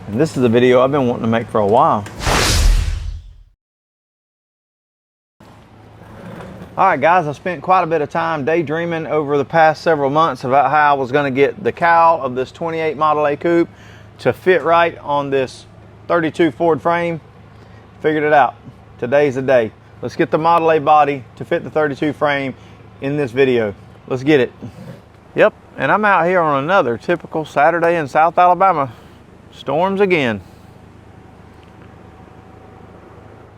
And this is a video I've been wanting to make for a while. Alright guys, I spent quite a bit of time daydreaming over the past several months about how I was going to get the cowl of this 28 Model A Coupe to fit right on this 32 Ford frame. Figured it out. Today's the day. Let's get the Model A body to fit the 32 frame in this video. Let's get it. Yep, and I'm out here on another typical Saturday in South Alabama. Storms again.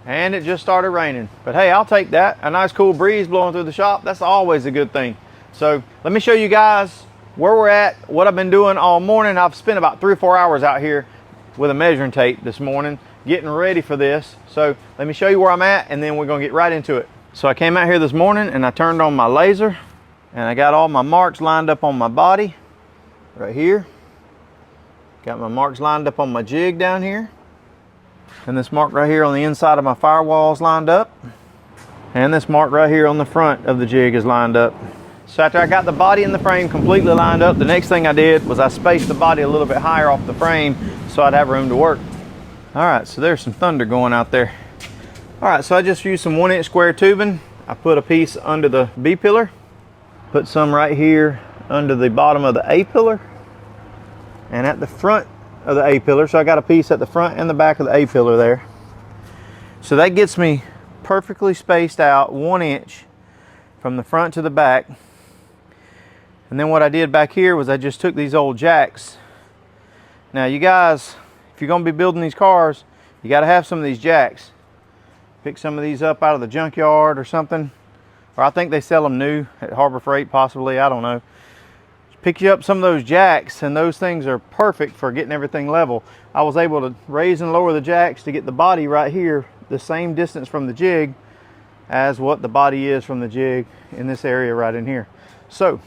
And it just started raining. But hey, I'll take that. A nice cool breeze blowing through the shop. That's always a good thing. So let me show you guys where we're at, what I've been doing all morning. I've spent about 3 or 4 hours out here with a measuring tape this morning, getting ready for this. So let me show you where I'm at, and then we're gonna get right into it. So I came out here this morning and I turned on my laser, and I got all my marks lined up on my body right here. Got my marks lined up on my jig down here. And this mark right here on the inside of my firewall is lined up. And this mark right here on the front of the jig is lined up. So after I got the body and the frame completely lined up, the next thing I did was I spaced the body a little bit higher off the frame so I'd have room to work. All right, so there's some thunder going out there. All right, so I just used some 1-inch square tubing. I put a piece under the B pillar, put some right here under the bottom of the A pillar, and at the front of the A pillar. So I got a piece at the front and the back of the A pillar there. So that gets me perfectly spaced out 1 inch from the front to the back. And then what I did back here was I just took these old jacks. Now you guys, if you're going to be building these cars, you got to have some of these jacks. Pick some of these up out of the junkyard or something, or I think they sell them new at Harbor Freight possibly, I don't know. Pick you up some of those jacks, and those things are perfect for getting everything level. I was able to raise and lower the jacks to get the body right here the same distance from the jig as what the body is from the jig in this area right in here. So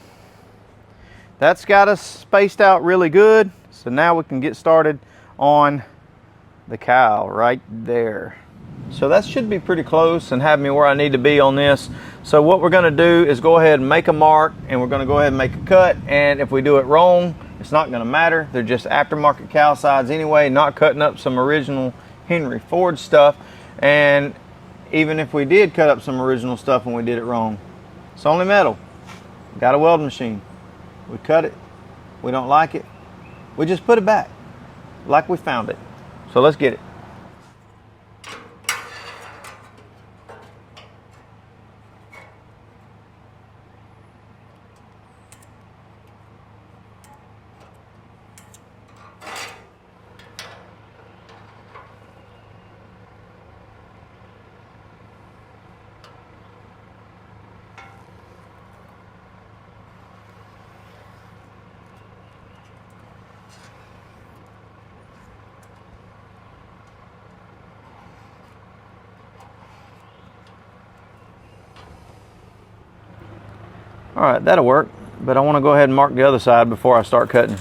that's got us spaced out really good. So now we can get started on the cowl right there. So that should be pretty close and have me where I need to be on this. So what we're going to do is go ahead and make a mark, and we're going to go ahead and make a cut. And if we do it wrong, it's not going to matter. They're just aftermarket cowl sides anyway, not cutting up some original Henry Ford stuff. And even if we did cut up some original stuff and we did it wrong, it's only metal. Got a welding machine. We cut it. We don't like it. We just put it back like we found it. So let's get it. All right, that'll work, but I want to go ahead and mark the other side before I start cutting.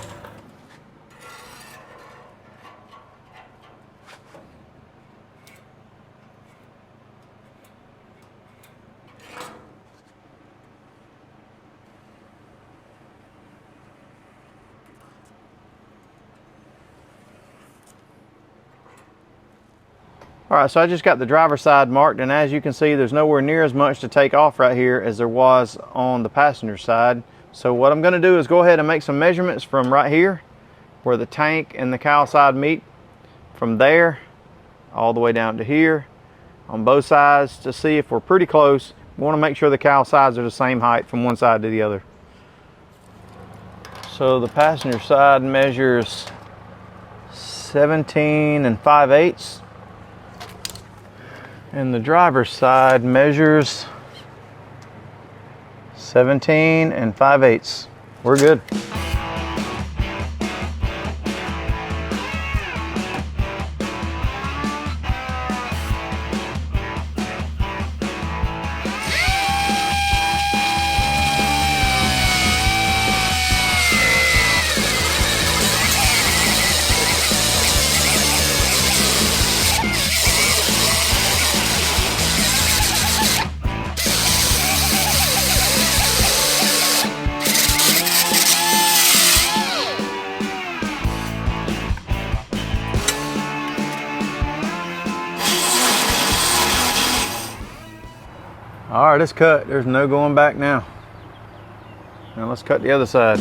All right, so I just got the driver's side marked, and as you can see, there's nowhere near as much to take off right here as there was on the passenger side. So what I'm gonna do is go ahead and make some measurements from right here, where the tank and the cowl side meet, from there all the way down to here on both sides to see if we're pretty close. We wanna make sure the cowl sides are the same height from one side to the other. So the passenger side measures 17 5/8. And the driver's side measures 17 5/8. We're good. All right, it's cut. There's no going back now. Now let's cut the other side.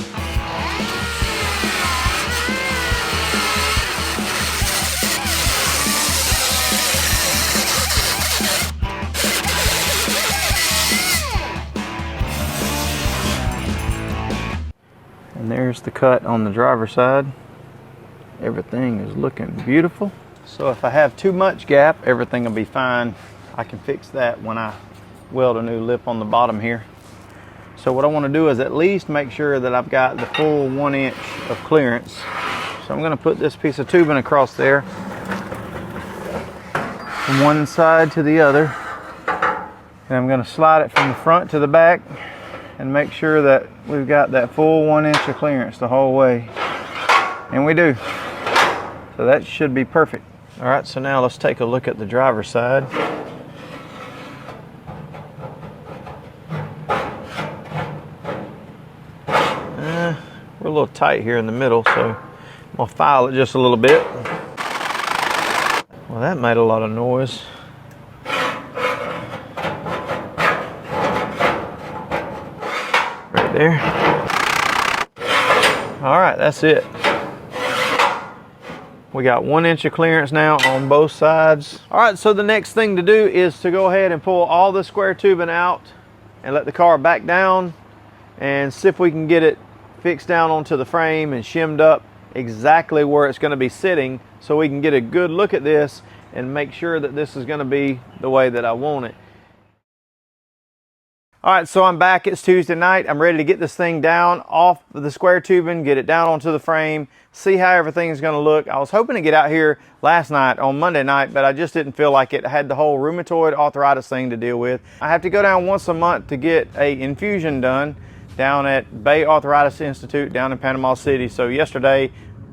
And there's the cut on the driver's side. Everything is looking beautiful. So if I have too much gap, everything will be fine. I can fix that when I weld a new lip on the bottom here. So what I want to do is at least make sure that I've got the full 1 inch of clearance. So I'm going to put this piece of tubing across there from one side to the other. And I'm going to slide it from the front to the back and make sure that we've got that full 1 inch of clearance the whole way. And we do. So that should be perfect. All right, so now let's take a look at the driver's side. We're a little tight here in the middle, so I'm gonna file it just a little bit. Well, that made a lot of noise. Right there. All right, that's it. We got 1 inch of clearance now on both sides. All right, so the next thing to do is to go ahead and pull all the square tubing out and let the car back down and see if we can get it fixed down onto the frame and shimmed up exactly where it's going to be sitting, so we can get a good look at this and make sure that this is going to be the way that I want it. All right, so I'm back. It's Tuesday night. I'm ready to get this thing down off the square tubing, get it down onto the frame, see how everything's going to look. I was hoping to get out here last night on Monday night, but I just didn't feel like it. I had the whole rheumatoid arthritis thing to deal with. I have to go down once a month to get a infusion done down at Bay Arthritis Institute down in Panama City. So yesterday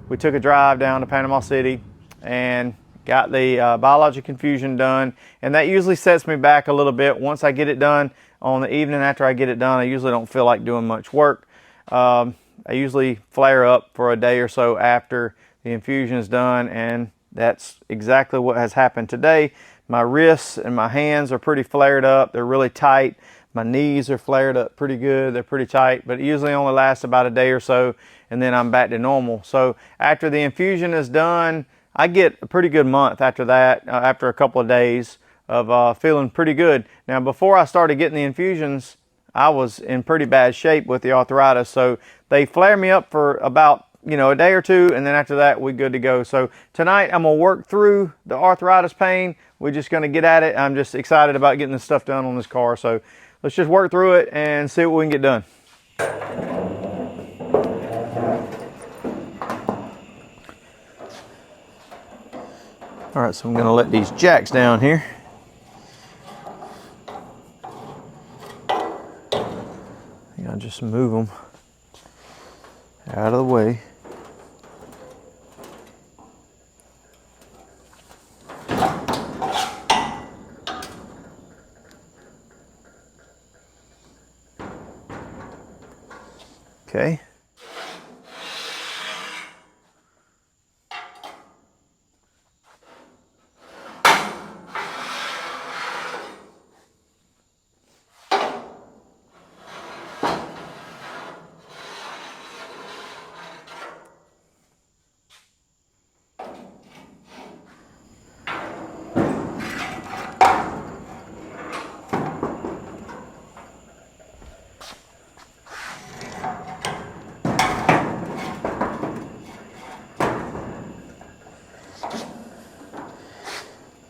we took a drive down to Panama City and got the biologic infusion done, and that usually sets me back a little bit. Once I get it done on the evening after I get it done, I usually don't feel like doing much work. I usually flare up for a day or so after the infusion is done, and that's exactly what has happened today. My wrists and my hands are pretty flared up. They're really tight. My knees are flared up pretty good. They're pretty tight, but it usually only lasts about a day or so, and then I'm back to normal. So after the infusion is done, I get a pretty good month after that, after a couple of days of feeling pretty good. Now, before I started getting the infusions, I was in pretty bad shape with the arthritis. So they flare me up for about, a day or two, and then after that, we're good to go. So tonight, I'm gonna work through the arthritis pain. We're just gonna get at it. I'm just excited about getting this stuff done on this car. So let's just work through it and see what we can get done. All right, so I'm gonna let these jacks down here. I'll just move them out of the way. Okay.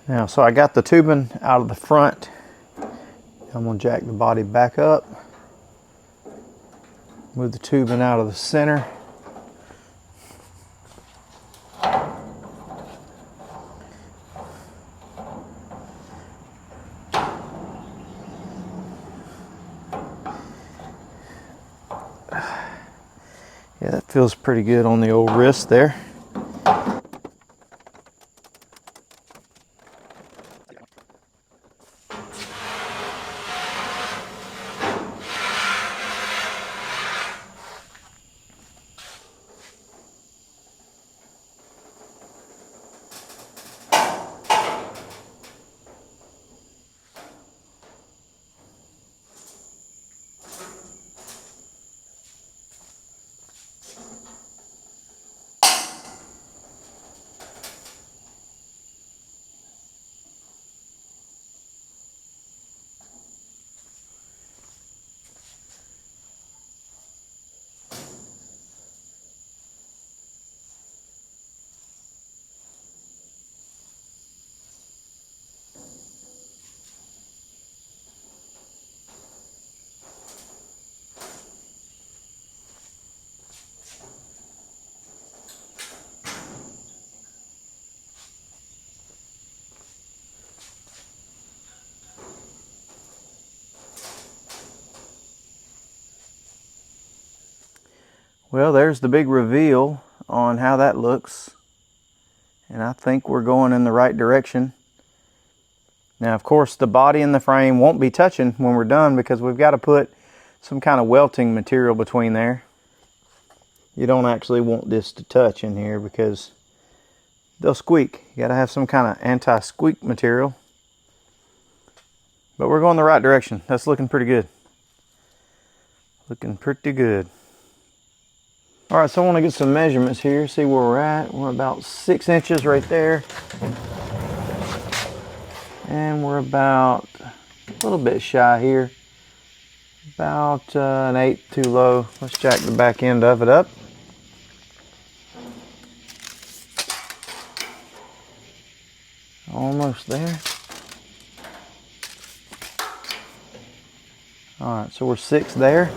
Now, so I got the tubing out of the front. I'm gonna jack the body back up. Move the tubing out of the center. Yeah, that feels pretty good on the old wrist there. Well, there's the big reveal on how that looks. And I think we're going in the right direction. Now, of course, the body and the frame won't be touching when we're done because we've got to put some kind of welting material between there. You don't actually want this to touch in here because they'll squeak. You got to have some kind of anti-squeak material. But we're going the right direction. That's looking pretty good. Looking pretty good. All right, so I want to get some measurements here, see where we're at. We're about 6 inches right there. And we're about a little bit shy here. About 1/8 too low. Let's jack the back end of it up. Almost there. All right, so we're 6 there.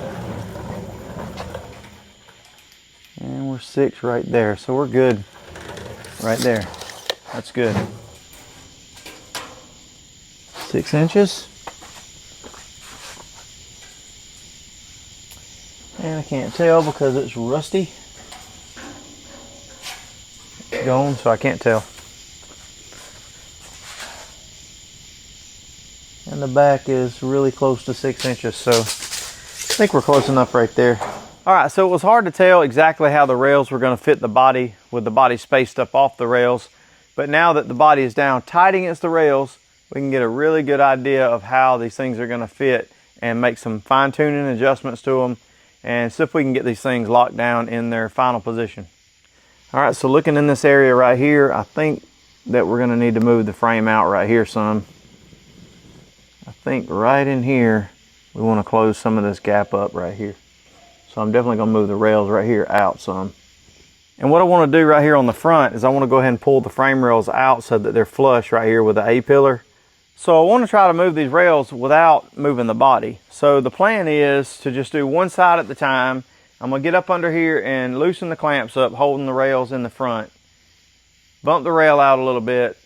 And we're 6 right there. So we're good right there. That's good. 6 inches. And I can't tell because it's rusty. It's gone, so I can't tell. And the back is really close to 6 inches, so I think we're close enough right there. All right, so it was hard to tell exactly how the rails were going to fit the body with the body spaced up off the rails. But now that the body is down tight against the rails, we can get a really good idea of how these things are going to fit and make some fine-tuning adjustments to them and see if we can get these things locked down in their final position. All right, so looking in this area right here, I think that we're going to need to move the frame out right here some. I think right in here, we want to close some of this gap up right here. So I'm definitely going to move the rails right here out some. And what I want to do right here on the front is I want to go ahead and pull the frame rails out so that they're flush right here with the A-pillar. So I want to try to move these rails without moving the body. So the plan is to just do one side at the time. I'm going to get up under here and loosen the clamps up, holding the rails in the front. Bump the rail out a little bit.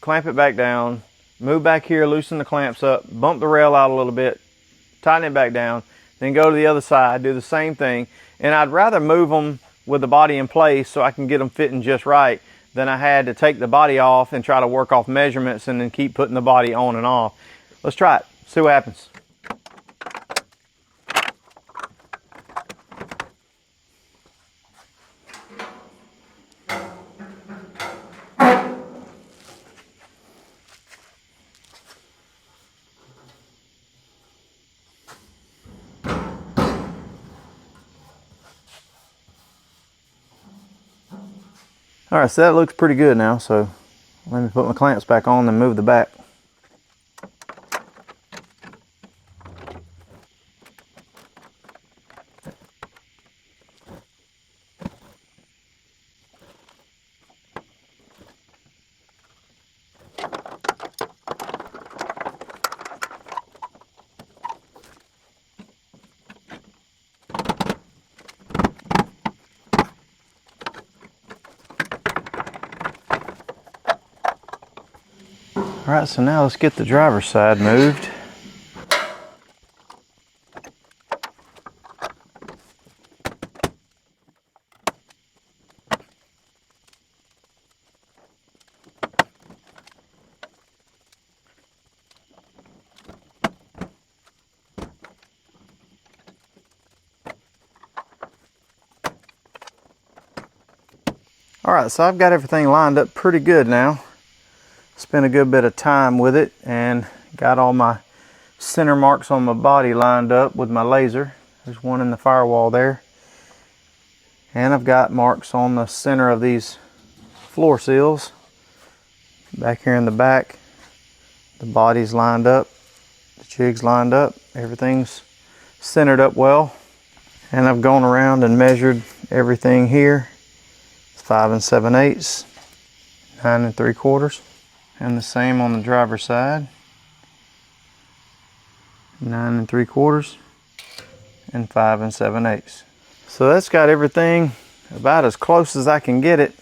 Clamp it back down. Move back here, loosen the clamps up. Bump the rail out a little bit. Tighten it back down. Then go to the other side, do the same thing. And I'd rather move them with the body in place so I can get them fitting just right than I had to take the body off and try to work off measurements and then keep putting the body on and off. Let's try it, see what happens. All right, so that looks pretty good now, so let me put my clamps back on and move the back. All right, so now let's get the driver's side moved. All right, so I've got everything lined up pretty good now. Spent a good bit of time with it and got all my center marks on my body lined up with my laser. There's one in the firewall there. And I've got marks on the center of these floor seals. Back here in the back, the body's lined up, the jig's lined up, everything's centered up well. And I've gone around and measured everything here. It's 5 7/8, 9 3/4. And the same on the driver's side. 9 3/4 and 5 7/8. So that's got everything about as close as I can get it.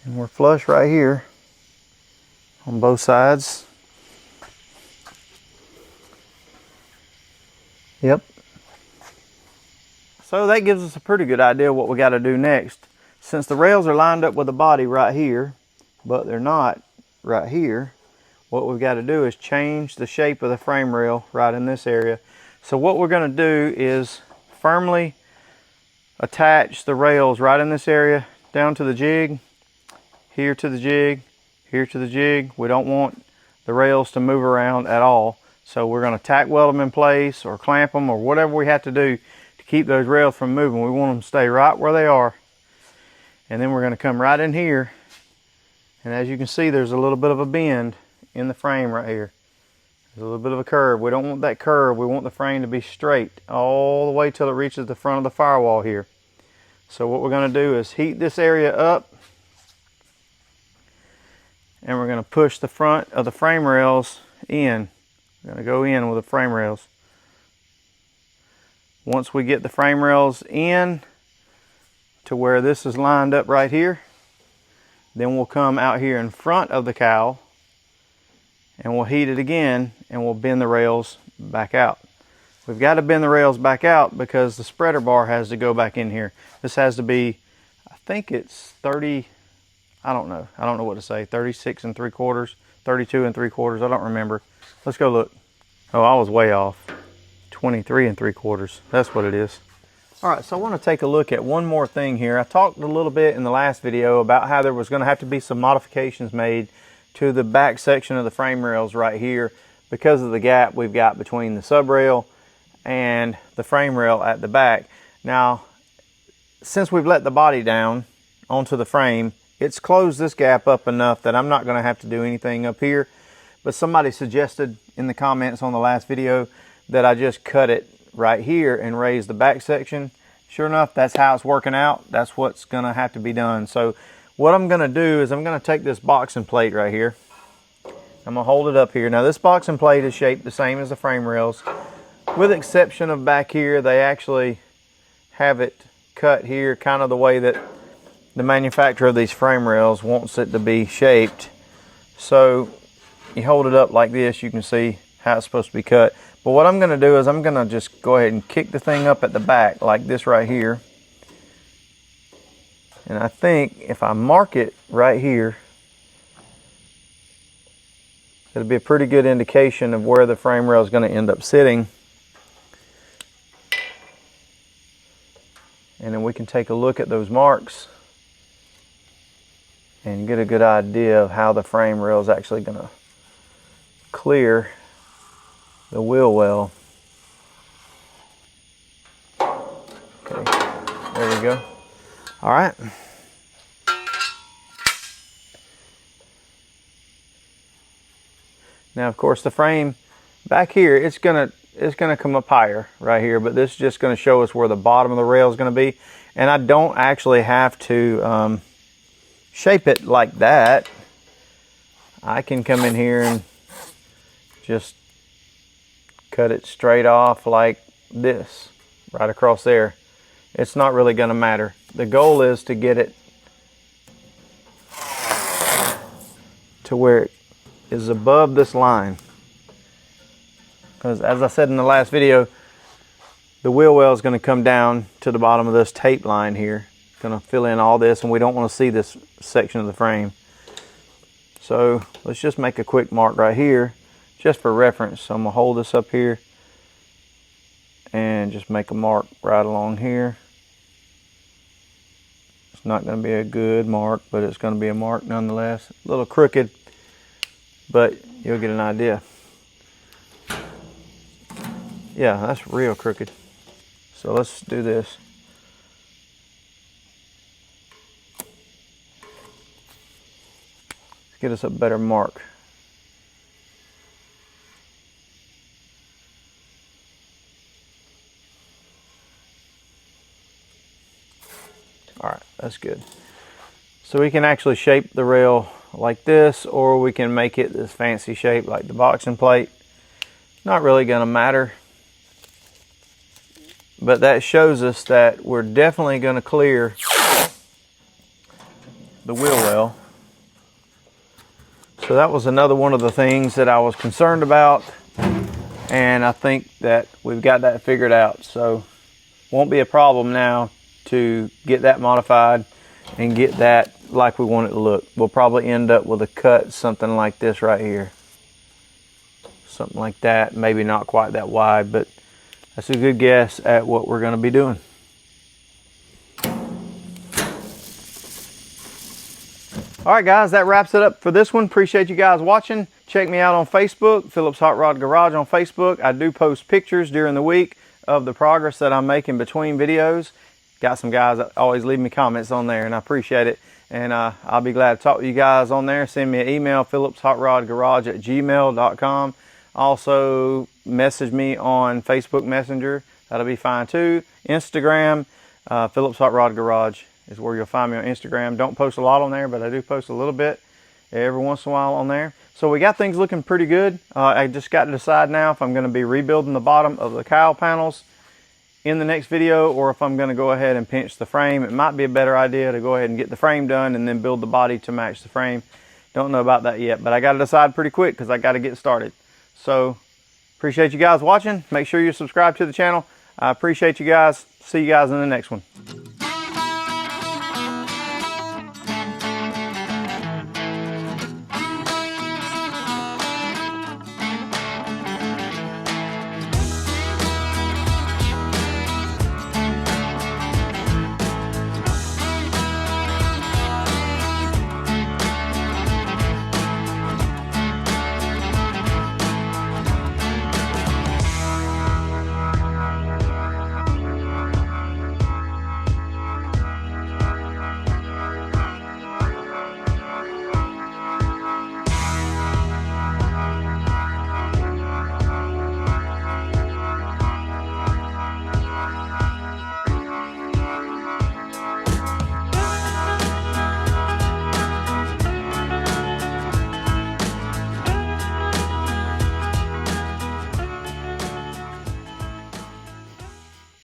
And we're flush right here on both sides. Yep. So that gives us a pretty good idea what we got to do next. Since the rails are lined up with the body right here, but they're not right here, what we've got to do is change the shape of the frame rail right in this area. So what we're going to do is firmly attach the rails right in this area down to the jig, here to the jig, here to the jig. We don't want the rails to move around at all. So we're going to tack weld them in place or clamp them or whatever we have to do to keep those rails from moving. We want them to stay right where they are. And then we're going to come right in here. And as you can see, there's a little bit of a bend in the frame right here. There's a little bit of a curve. We don't want that curve. We want the frame to be straight all the way till it reaches the front of the firewall here. So what we're going to do is heat this area up. And we're going to push the front of the frame rails in. We're going to go in with the frame rails. Once we get the frame rails in to where this is lined up right here, then we'll come out here in front of the cowl and we'll heat it again and we'll bend the rails back out. We've got to bend the rails back out because the spreader bar has to go back in here. This has to be, I think it's 30, I don't know what to say, 36 3/4, 32 3/4, I don't remember. Let's go look. Oh, I was way off. 23 3/4, that's what it is. All right, so I want to take a look at one more thing here. I talked a little bit in the last video about how there was going to have to be some modifications made to the back section of the frame rails right here because of the gap we've got between the subrail and the frame rail at the back. Now, since we've let the body down onto the frame, it's closed this gap up enough that I'm not going to have to do anything up here. But somebody suggested in the comments on the last video that I just cut it right here and raise the back section. Sure enough, that's how it's working out. That's what's going to have to be done. So what I'm going to do is I'm going to take this boxing plate right here. I'm going to hold it up here. Now this boxing plate is shaped the same as the frame rails. With the exception of back here, they actually have it cut here kind of the way that the manufacturer of these frame rails wants it to be shaped. So you hold it up like this, you can see how it's supposed to be cut. But what I'm going to do is I'm going to just go ahead and kick the thing up at the back like this right here. And I think if I mark it right here, it'll be a pretty good indication of where the frame rail is going to end up sitting. And then we can take a look at those marks and get a good idea of how the frame rail is actually going to clear the wheel well. Okay, there we go. All right. Now, of course, the frame back here, it's gonna come up higher right here, but this is just gonna show us where the bottom of the rail is gonna be. And I don't actually have to shape it like that. I can come in here and just cut it straight off like this, right across there. It's not really going to matter. The goal is to get it to where it is above this line. Because as I said in the last video, the wheel well is going to come down to the bottom of this tape line here. It's going to fill in all this, and we don't want to see this section of the frame. So let's just make a quick mark right here, just for reference. So I'm going to hold this up here and just make a mark right along here. It's not going to be a good mark, but it's going to be a mark nonetheless. A little crooked, but you'll get an idea. Yeah, that's real crooked. So let's do this. Let's get us a better mark. All right, that's good. So we can actually shape the rail like this, or we can make it this fancy shape like the boxing plate. Not really going to matter. But that shows us that we're definitely going to clear the wheel well. So that was another one of the things that I was concerned about and I think that we've got that figured out. So won't be a problem now to get that modified and get that like we want it to look. We'll probably end up with a cut something like this right here. Something like that, maybe not quite that wide, but that's a good guess at what we're gonna be doing. All right, guys, that wraps it up for this one. Appreciate you guys watching. Check me out on Facebook, Phillips Hot Rod Garage on Facebook. I do post pictures during the week of the progress that I'm making between videos. Got some guys that always leave me comments on there, and I appreciate it. And I'll be glad to talk to you guys on there. Send me an email, phillipshotrodgarage@gmail.com. Also, message me on Facebook Messenger. That'll be fine too. Instagram, Phillips Hot Rod Garage is where you'll find me on Instagram. Don't post a lot on there, but I do post a little bit every once in a while on there. So we got things looking pretty good. I just got to decide now if I'm going to be rebuilding the bottom of the cowl panels in the next video, or if I'm going to go ahead and pinch the frame. It might be a better idea to go ahead and get the frame done and then build the body to match the frame. Don't know about that yet, but I got to decide pretty quick because I got to get started. So appreciate you guys watching. Make sure you subscribe to the channel. I appreciate you guys. See you guys in the next one.